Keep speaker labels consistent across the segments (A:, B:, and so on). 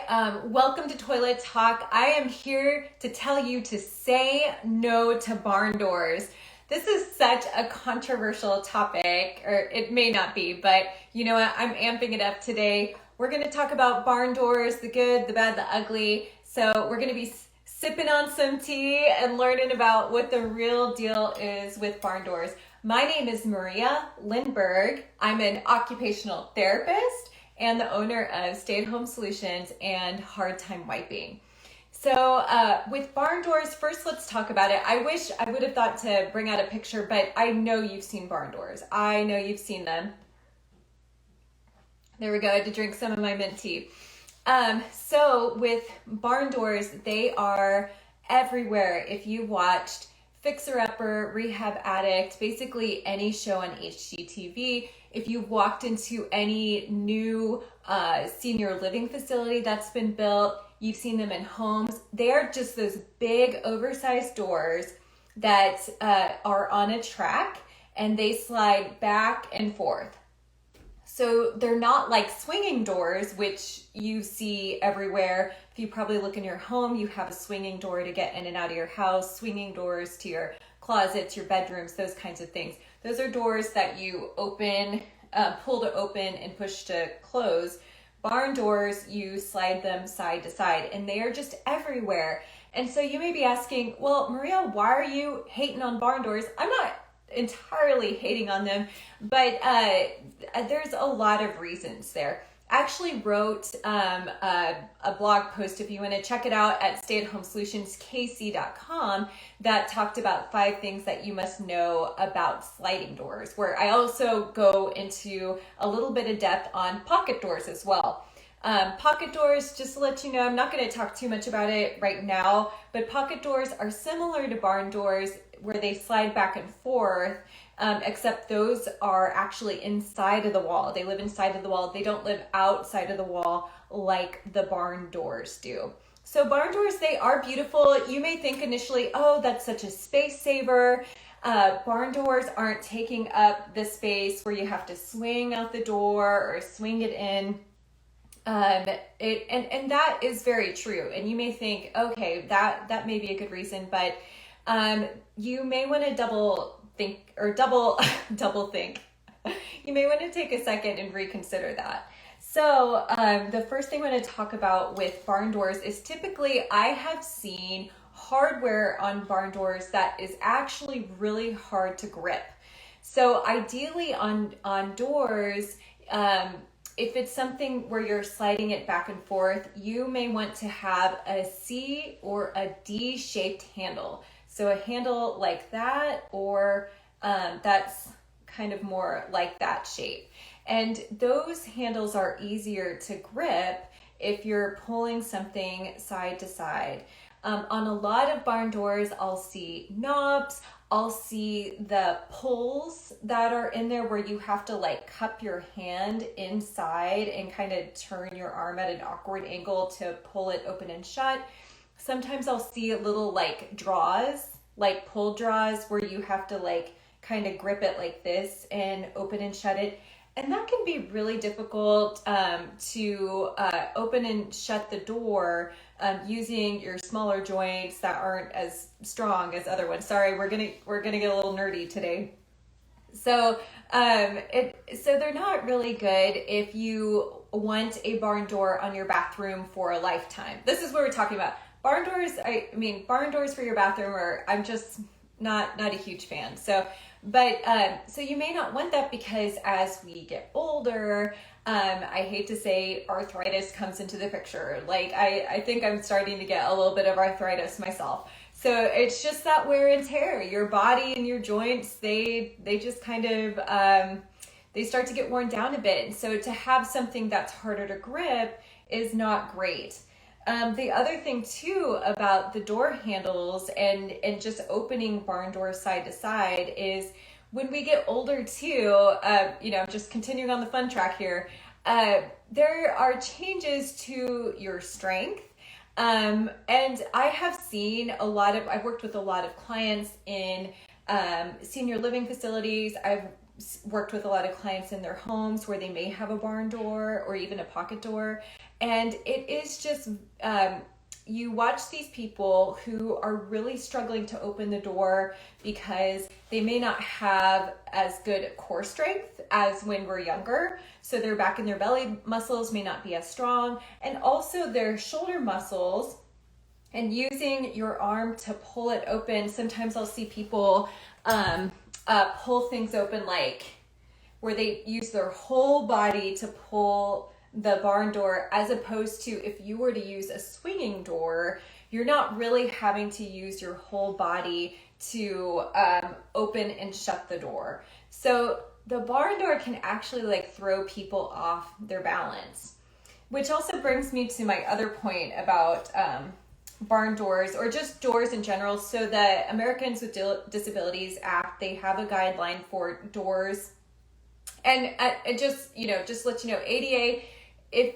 A: Welcome to Toilet Talk. I am here to tell you to say no to barn doors. This is such a controversial topic, or it may not be, but you know what? I'm amping it up today. We're going to talk about barn doors, the good, the bad, the ugly. So we're going to be sipping on some tea and learning about what the real deal is with barn doors. My name is Maria Lindbergh. I'm an occupational therapist and the owner of Stay at Home Solutions and Hard Time Wiping. So with barn doors, first let's talk about it. I wish I would have thought to bring out a picture, but I know you've seen barn doors. I know you've seen them. There we go, I had to drink some of my mint tea. So with barn doors, they are everywhere. If you watched Fixer Upper, Rehab Addict, basically any show on HGTV, if you walked into any new senior living facility that's been built, you've seen them in homes. They are just those big oversized doors that are on a track and they slide back and forth. So they're not like swinging doors, which you see everywhere. If you probably look in your home, you have a swinging door to get in and out of your house, swinging doors to your closets, your bedrooms, those kinds of things. Those are doors that you open, pull to open and push to close. Barn doors, you slide them side to side and they are just everywhere. And so you may be asking, well, Maria, why are you hating on barn doors? I'm not entirely hating on them, but there's a lot of reasons there. I actually wrote a blog post, if you want to check it out, at stayathomesolutionsKC.com that talked about 5 things that you must know about sliding doors, where I also go into a little bit of depth on pocket doors as well. Pocket doors, just to let you know, I'm not going to talk too much about it right now, but pocket doors are similar to barn doors where they slide back and forth, except those are actually inside of the wall. They live inside of the wall. They don't live outside of the wall like the barn doors do. So barn doors, they are beautiful. You may think initially, oh, that's such a space saver. Barn doors aren't taking up the space where you have to swing out the door or swing it in. And that is very true. And you may think, okay, that may be a good reason, but you may want to double think. You may want to take a second and reconsider that. So the first thing I want to talk about with barn doors is typically I have seen hardware on barn doors that is actually really hard to grip. So ideally on doors, if it's something where you're sliding it back and forth, you may want to have a C or a D-shaped handle. So a handle like that, or that's kind of more like that shape. And those handles are easier to grip if you're pulling something side to side. On a lot of barn doors, I'll see knobs. I'll see the pulls that are in there where you have to like cup your hand inside and kind of turn your arm at an awkward angle to pull it open and shut. Sometimes I'll see little like draws, like pull draws where you have to like kind of grip it like this and open and shut it. And that can be really difficult to open and shut the door using your smaller joints that aren't as strong as other ones. Sorry, we're gonna get a little nerdy today. So so they're not really good if you want a barn door on your bathroom for a lifetime. This is what we're talking about. Barn doors. I mean, barn doors for your bathroom I'm just not a huge fan. So you may not want that because as we get older, I hate to say arthritis comes into the picture. Like I think I'm starting to get a little bit of arthritis myself. So it's just that wear and tear. Your body and your joints, they just kind of, they start to get worn down a bit. And so to have something that's harder to grip is not great. The other thing too about the door handles and just opening barn doors side to side is when we get older too, just continuing on the fun track here, there are changes to your strength. And I have seen I've worked with a lot of clients in senior living facilities. I've worked with a lot of clients in their homes where they may have a barn door or even a pocket door. And it is just, you watch these people who are really struggling to open the door because they may not have as good core strength as when we're younger. So their back and their belly muscles may not be as strong. And also their shoulder muscles, and using your arm to pull it open. Sometimes I'll see people pull things open, like where they use their whole body to pull the barn door, as opposed to if you were to use a swinging door, you're not really having to use your whole body to open and shut the door. So the barn door can actually like throw people off their balance, which also brings me to my other point about barn doors, or just doors in general. So the Americans with Disabilities Act, they have a guideline for doors. And it just, just let you know, ADA, if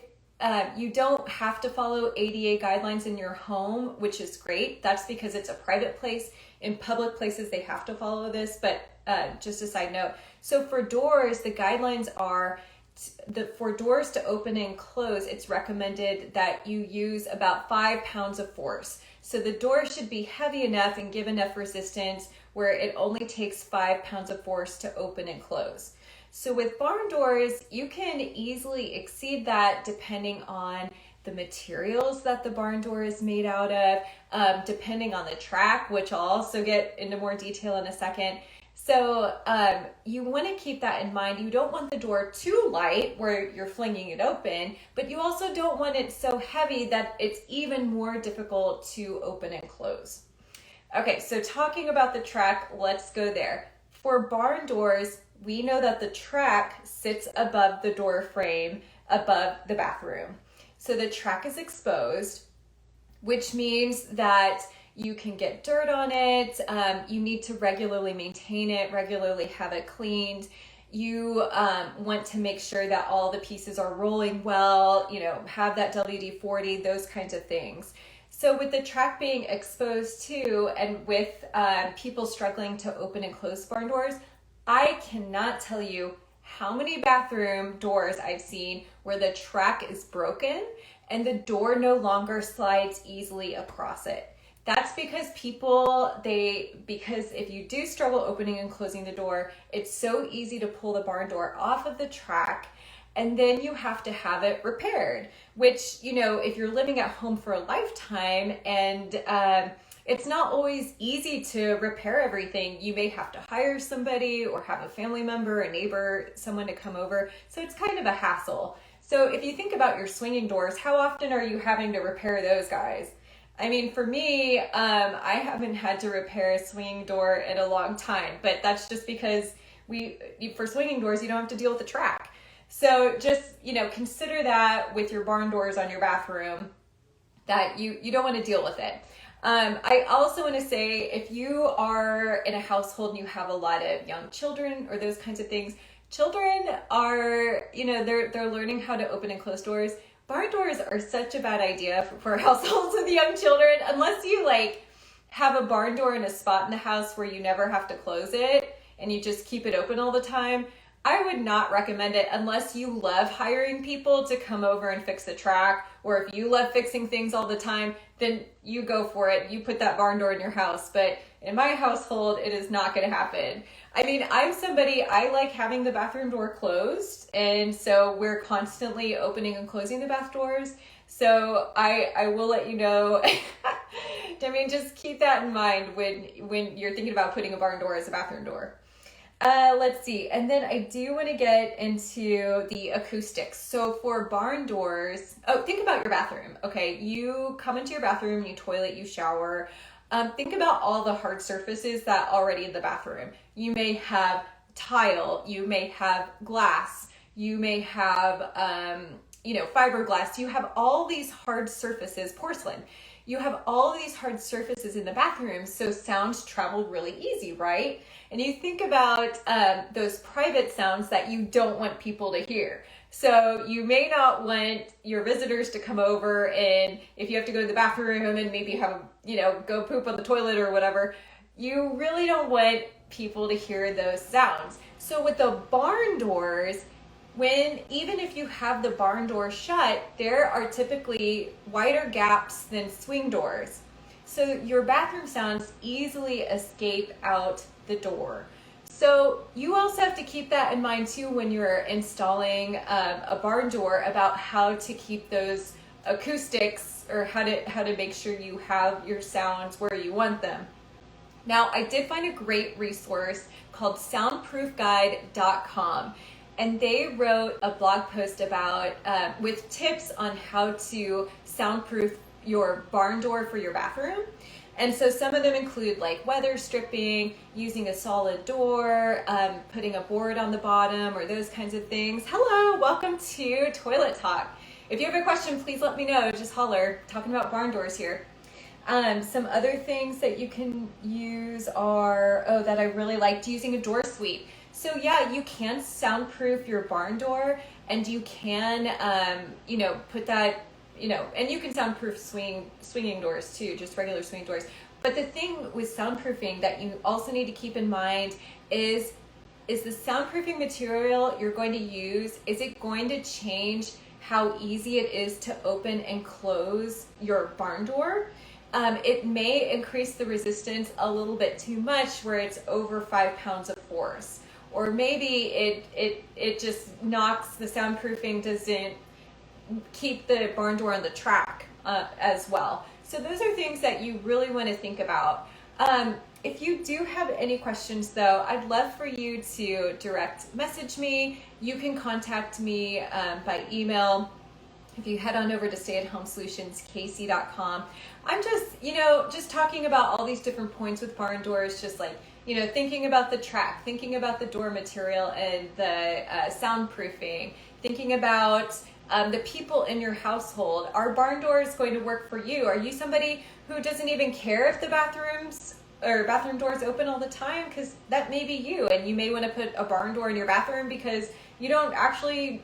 A: you don't have to follow ADA guidelines in your home, which is great. That's because it's a private place. In public places, they have to follow this, but just a side note. So for doors, the guidelines are for doors to open and close, it's recommended that you use about 5 pounds of force. So the door should be heavy enough and give enough resistance where it only takes 5 pounds of force to open and close. So with barn doors, you can easily exceed that depending on the materials that the barn door is made out of, depending on the track, which I'll also get into more detail in a second. So you want to keep that in mind. You don't want the door too light where you're flinging it open, but you also don't want it so heavy that it's even more difficult to open and close. Okay, so talking about the track, let's go there. For barn doors, we know that the track sits above the door frame, above the bathroom. So the track is exposed, which means that you can get dirt on it. You need to regularly maintain it, regularly have it cleaned. You want to make sure that all the pieces are rolling well, have that WD-40, those kinds of things. So with the track being exposed too, and with people struggling to open and close barn doors, I cannot tell you how many bathroom doors I've seen where the track is broken and the door no longer slides easily across it. That's because because if you do struggle opening and closing the door, it's so easy to pull the barn door off of the track, and then you have to have it repaired, which, if you're living at home for a lifetime and it's not always easy to repair everything. You may have to hire somebody or have a family member, a neighbor, someone to come over. So it's kind of a hassle. So if you think about your swinging doors, how often are you having to repair those guys? I mean, for me, I haven't had to repair a swinging door in a long time, but that's just because for swinging doors, you don't have to deal with the track. So just, consider that with your barn doors on your bathroom, that you don't want to deal with it. I also want to say, if you are in a household and you have a lot of young children or those kinds of things, children are, they're learning how to open and close doors. Barn doors are such a bad idea for households with young children, unless you have a barn door in a spot in the house where you never have to close it and you just keep it open all the time. I would not recommend it unless you love hiring people to come over and fix the track, or if you love fixing things all the time, then you go for it. You put that barn door in your house. But in my household, it is not going to happen. I mean, I like having the bathroom door closed, and so we're constantly opening and closing the bath doors. So I will let you know. I mean, just keep that in mind when you're thinking about putting a barn door as a bathroom door. Let's see. And then I do want to get into the acoustics. So for barn doors, think about your bathroom. Okay. You come into your bathroom, you toilet, you shower. Think about all the hard surfaces that are already in the bathroom. You may have tile, you may have glass, you may have, fiberglass. You have all these hard surfaces, porcelain. You have all these hard surfaces in the bathroom, so sounds travel really easy, right? And you think about those private sounds that you don't want people to hear. So you may not want your visitors to come over, and if you have to go to the bathroom and maybe have, go poop on the toilet or whatever, you really don't want people to hear those sounds. So with the barn doors, even if you have the barn door shut, there are typically wider gaps than swing doors. So your bathroom sounds easily escape out the door. So you also have to keep that in mind too when you're installing a barn door, about how to keep those acoustics, or how to make sure you have your sounds where you want them. Now, I did find a great resource called soundproofguide.com, and they wrote a blog post about with tips on how to soundproof your barn door for your bathroom. And so some of them include like weather stripping, using a solid door, putting a board on the bottom, or those kinds of things. Hello, welcome to Toilet Talk. If you have a question, please let me know. Just holler. Talking about barn doors here. Some other things that you can use are, that I really liked, using a door sweep. So yeah, you can soundproof your barn door, and you can, put that, and you can soundproof swinging doors too, just regular swinging doors. But the thing with soundproofing that you also need to keep in mind is the soundproofing material you're going to use, is it going to change how easy it is to open and close your barn door? It may increase the resistance a little bit too much, where it's over 5 pounds of force. Or maybe it just knocks, the soundproofing doesn't keep the barn door on the track as well. So those are things that you really want to think about. If you do have any questions though, I'd love for you to direct message me. You can contact me by email. If you head on over to stayathomesolutionsKC.com. I'm just talking about all these different points with barn doors, just like, thinking about the track, thinking about the door material and the soundproofing, thinking about the people in your household. Are barn doors going to work for you? Are you somebody who doesn't even care if the bathroom doors open all the time? Because that may be you, and you may want to put a barn door in your bathroom because you don't actually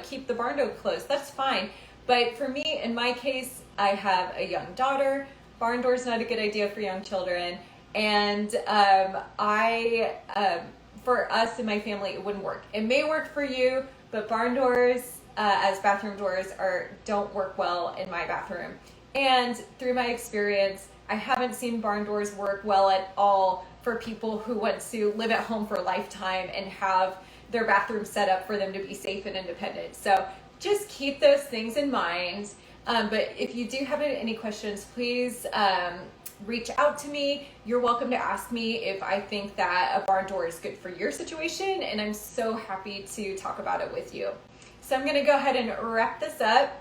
A: keep the barn door closed. That's fine. But for me, in my case, I have a young daughter. Barn door's not a good idea for young children. And for us in my family, it wouldn't work. It may work for you, but barn doors as bathroom doors don't work well in my bathroom. And through my experience, I haven't seen barn doors work well at all for people who want to live at home for a lifetime and have their bathroom set up for them to be safe and independent. So just keep those things in mind. But if you do have any questions, please reach out to me. You're welcome to ask me if I think that a barn door is good for your situation, and I'm so happy to talk about it with you. So I'm going to go ahead and wrap this up.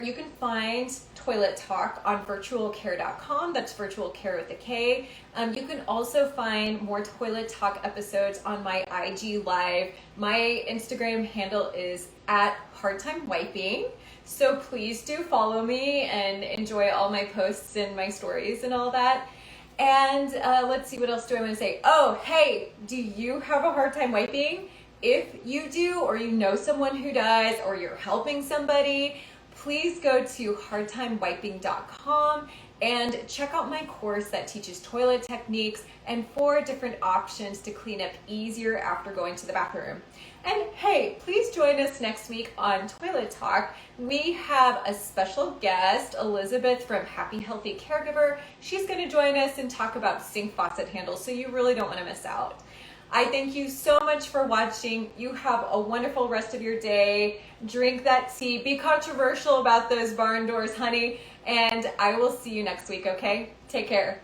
A: You can find Toilet Talk on virtualcare.com. That's virtual care with a K. You can also find more Toilet Talk episodes on my IG Live. My Instagram handle is @hardtimewiping. So please do follow me and enjoy all my posts and my stories and all that. And let's see, what else do I want to say? Oh, hey, do you have a hard time wiping? If you do, or you know someone who does, or you're helping somebody, please go to hardtimewiping.com and check out my course that teaches toilet techniques and 4 different options to clean up easier after going to the bathroom. And hey, please join us next week on Toilet Talk. We have a special guest, Elizabeth from Happy Healthy Caregiver. She's going to join us and talk about sink faucet handles, so you really don't want to miss out. I thank you so much for watching. You have a wonderful rest of your day. Drink that tea. Be controversial about those barn doors, honey. And I will see you next week, okay? Take care.